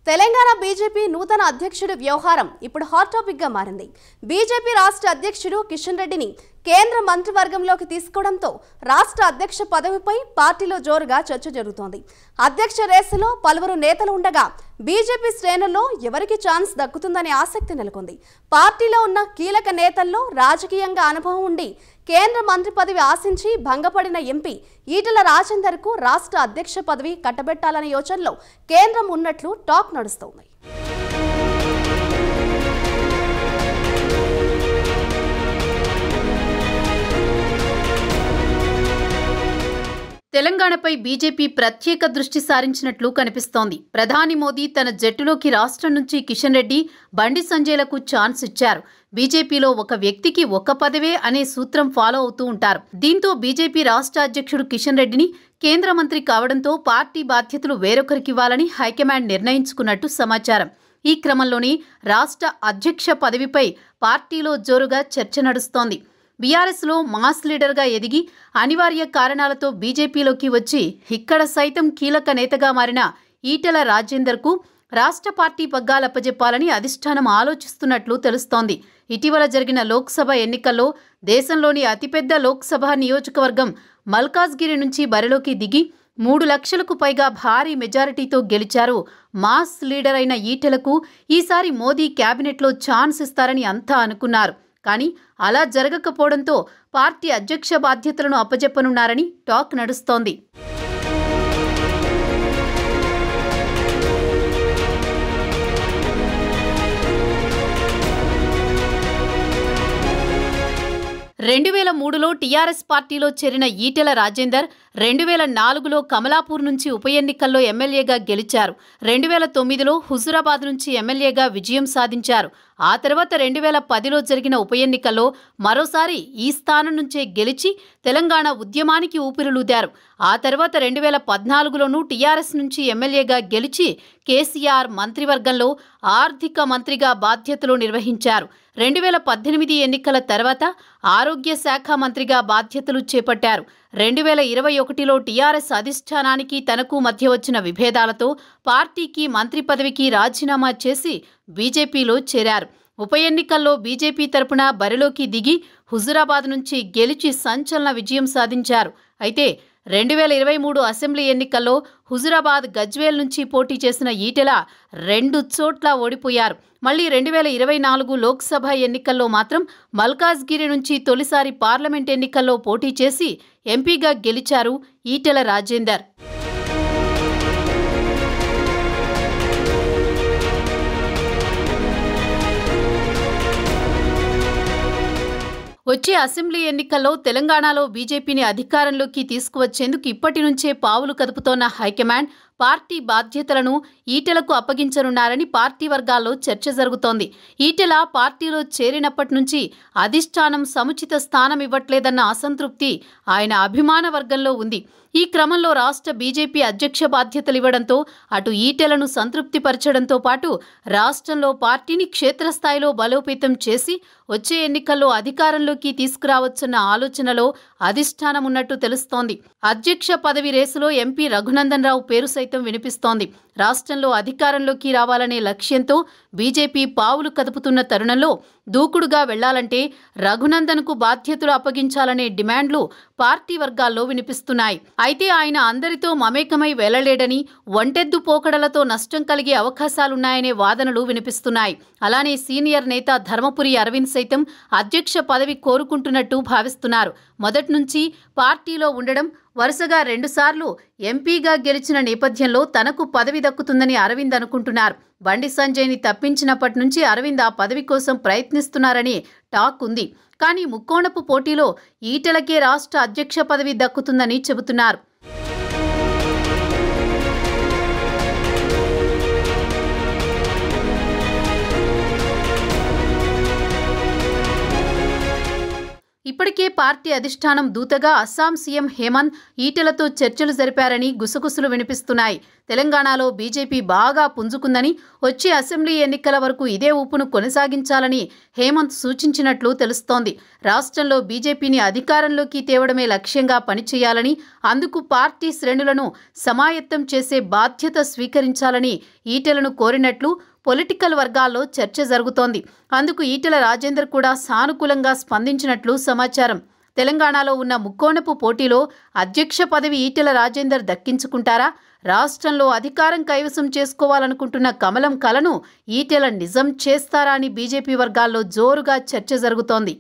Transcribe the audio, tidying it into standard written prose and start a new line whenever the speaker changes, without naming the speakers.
Telangana BJP నూతన అధ్యక్షుడి వ్యవహారం ఇప్పుడు హాట్ టాపిక్ గా మారింది. బీజేపీ రాష్ట్ర అధ్యక్షుడు కిషన్ రెడ్డిని కేంద్ర మంత్రివర్గంలోకి తీసుకోవడంతో రాష్ట్ర అధ్యక్ష పదవిపై పార్టీలో జోరుగా చర్చ జరుగుతోంది. అధ్యక్ష రేసులో పలువురు నేతలు ఉండగా బీజేపీ శ్రేణుల్లో ఎవరికి ఛాన్స్ దక్కుతుందనే ఆసక్తి నెలకొంది. పార్టీలో ఉన్న కీలక నేతల్లో రాజకీయంగా అనుభవం ఉండి కేంద్ర మంత్రి పదవి ఆశించి భంగపడిన ఎంపీ ఈటెల రాజేందర్కు రాష్ట్ర అధ్యక్ష పదవి కట్టబెట్టాలనే యోచనలో కేంద్రం ఉన్నట్లు టాక్ నడుస్తోంది.
తెలంగాణపై బీజేపీ ప్రత్యేక దృష్టి సారించినట్లు కనిపిస్తోంది. ప్రధాని మోదీ తన జట్టులోకి రాష్ట్రం నుంచి కిషన్ రెడ్డి, బండి సంజయ్లకు ఛాన్స్ ఇచ్చారు. బీజేపీలో ఒక వ్యక్తికి ఒక పదవే అనే సూత్రం ఫాలో అవుతూ ఉంటారు. దీంతో బీజేపీ రాష్ట్ర అధ్యక్షుడు కిషన్ రెడ్డిని కేంద్ర మంత్రి కావడంతో పార్టీ బాధ్యతలు వేరొకరికివ్వాలని హైకమాండ్ నిర్ణయించుకున్నట్టు సమాచారం. ఈ క్రమంలోనే రాష్ట్ర అధ్యక్ష పదవిపై పార్టీలో జోరుగా చర్చ నడుస్తోంది. బీఆర్ఎస్లో మాస్ లీడర్గా ఎదిగి అనివార్య కారణాలతో బీజేపీలోకి వచ్చి ఇక్కడ సైతం కీలక నేతగా మారిన ఈటెల రాజేందర్కు రాష్ట్ర పార్టీ పగ్గాలప్పజెప్పాలని అధిష్టానం ఆలోచిస్తున్నట్లు తెలుస్తోంది. ఇటీవల జరిగిన లోక్సభ ఎన్నికల్లో దేశంలోని అతిపెద్ద లోక్సభ నియోజకవర్గం మల్కాజ్గిరి నుంచి బరిలోకి దిగి 3 లక్షలకు పైగా భారీ మెజారిటీతో గెలిచారు. మాస్ లీడర్ అయిన ఈటెలకు ఈసారి మోదీ క్యాబినెట్లో ఛాన్స్ ఇస్తారని అంతా అనుకున్నారు. కానీ అలా జరగకపోవడంతో పార్టీ అధ్యక్ష బాధ్యతలను అప్పజెప్పనున్నారని టాక్ నడుస్తోంది. రెండు 2003లో టీఆర్ఎస్ పార్టీలో చేరిన ఈటెల రాజేందర్ 2004లో కమలాపూర్ నుంచి ఉప ఎన్నికల్లో ఎమ్మెల్యేగా గెలిచారు. 2009లో హుజురాబాద్ నుంచి ఎమ్మెల్యేగా విజయం సాధించారు. ఆ తర్వాత 2010లో జరిగిన ఉప ఎన్నికల్లో మరోసారి ఈ స్థానం నుంచే గెలిచి తెలంగాణ ఉద్యమానికి ఊపిరులూదారు. ఆ తర్వాత 2014లోనూ టీఆర్ఎస్ నుంచి ఎమ్మెల్యేగా గెలిచి కేసీఆర్ మంత్రివర్గంలో ఆర్థిక మంత్రిగా బాధ్యతలు నిర్వహించారు. 2018 ఎన్నికల తర్వాత ఆరోగ్య శాఖ మంత్రిగా బాధ్యతలు చేపట్టారు. 2021లో టీఆర్ఎస్ అధిష్టానానికి తనకు మధ్య వచ్చిన విభేదాలతో పార్టీకి మంత్రి పదవికి రాజీనామా చేసి బీజేపీలో చేరారు. ఉప ఎన్నికల్లో బీజేపీ తరపున బరిలోకి దిగి హుజురాబాద్ నుంచి గెలిచి సంచలన విజయం సాధించారు. అయితే 2023 అసెంబ్లీ ఎన్నికల్లో హుజురాబాద్, గజ్వేల్ నుంచి పోటీ చేసిన ఈటెల 2 చోట్ల ఓడిపోయారు. మళ్లీ 2024 లోక్సభ ఎన్నికల్లో మాత్రం మల్కాజ్గిరి నుంచి తొలిసారి పార్లమెంట్ ఎన్నికల్లో పోటీ చేసి ఎంపీగా గెలిచారు ఈటెల రాజేందర్. వచ్చే అసెంబ్లీ ఎన్నికల్లో తెలంగాణలో బీజేపీని అధికారంలోకి తీసుకువచ్చేందుకు ఇప్పటి నుంచే పావులు కదుపుతోన్న హైకమాండ్ పార్టీ బాధ్యతలను ఈటెలకు అప్పగించనున్నారని పార్టీ వర్గాల్లో చర్చ జరుగుతోంది. ఈటెల పార్టీలో చేరినప్పటి నుంచి అధిష్టానం సముచిత స్థానం ఇవ్వట్లేదన్న అసంతృప్తి ఆయన అభిమాన వర్గంలో ఉంది. ఈ క్రమంలో రాష్ట్ర బీజేపీ అధ్యక్ష బాధ్యతలు ఇవ్వడంతో అటు ఈటెలను సంతృప్తిపరచడంతో పాటు రాష్ట్రంలో పార్టీని క్షేత్రస్థాయిలో బలోపేతం చేసి వచ్చే ఎన్నికల్లో అధికారంలోకి తీసుకురావచ్చన్న ఆలోచనలో అధిష్టానం ఉన్నట్టు తెలుస్తోంది. అధ్యక్ష పదవి రేసులో ఎంపీ రఘునందన్ రావు పేరు సైతం వినిపిస్తోంది. రాష్ట్రంలో అధికారంలోకి రావాలనే లక్ష్యంతో బీజేపీ పావులు కదుపుతున్న తరుణంలో దూకుడుగా వెళ్లాలంటే రఘునందన్కు బాధ్యతలు అప్పగించాలనే డిమాండ్లు పార్టీ వర్గాల్లో వినిపిస్తున్నాయి. అయితే ఆయన అందరితో మమేకమై వెళ్లలేడని, ఒంటెద్దు పోకడలతో నష్టం కలిగే అవకాశాలున్నాయనే వాదనలు వినిపిస్తున్నాయి. అలానే సీనియర్ నేత ధర్మపురి అరవింద్ సైతం అధ్యక్ష పదవి కోరుకుంటున్నట్టు భావిస్తున్నారు. మొదటి నుంచి పార్టీలో ఉండడం, వరుసగా 2 సార్లు ఎంపీగా గెలిచిన నేపథ్యంలో తనకు పదవి దక్కుతుందని అరవింద్ అనుకుంటున్నారు. బండి సంజయ్ని తప్పించినప్పటి నుంచి అరవింద్ ఆ పదవి కోసం ప్రయత్నిస్తున్నారని టాక్ ఉంది. కానీ ముక్కోణపు పోటీలో ఈటెలకే రాష్ట్ర అధ్యక్ష పదవి దక్కుతుందని చెబుతున్నారు. ఇప్పటికే పార్టీ అధిష్టానం దూతగా అస్సాం సీఎం హేమంత్ ఈటెలతో చర్చలు జరిపారని గుసగుసలు వినిపిస్తున్నాయి. తెలంగాణలో బీజేపీ బాగా పుంజుకుందని, వచ్చే అసెంబ్లీ ఎన్నికల వరకు ఇదే ఊపును కొనసాగించాలని హేమంత్ సూచించినట్లు తెలుస్తోంది. రాష్ట్రంలో బీజేపీని అధికారంలోకి తేవడమే లక్ష్యంగా పనిచేయాలని అందుకు పార్టీ శ్రేణులను సమాయత్తం చేసే బాధ్యత స్వీకరించాలని ఈటెలను కోరినట్లు పొలిటికల్ వర్గాల్లో చర్చ జరుగుతోంది. అందుకు ఈటెల రాజేందర్ కూడా సానుకూలంగా స్పందించినట్లు సమాచారం. తెలంగాణలో ఉన్న ముక్కోణపు పోటీలో అధ్యక్ష పదవి ఈటెల రాజేందర్ దక్కించుకుంటారా? రాష్ట్రంలో అధికారం కైవసం చేసుకోవాలనుకుంటున్న కమలం కలను ఈటెల నిజం చేస్తారా అని బీజేపీ వర్గాల్లో జోరుగా చర్చ జరుగుతోంది.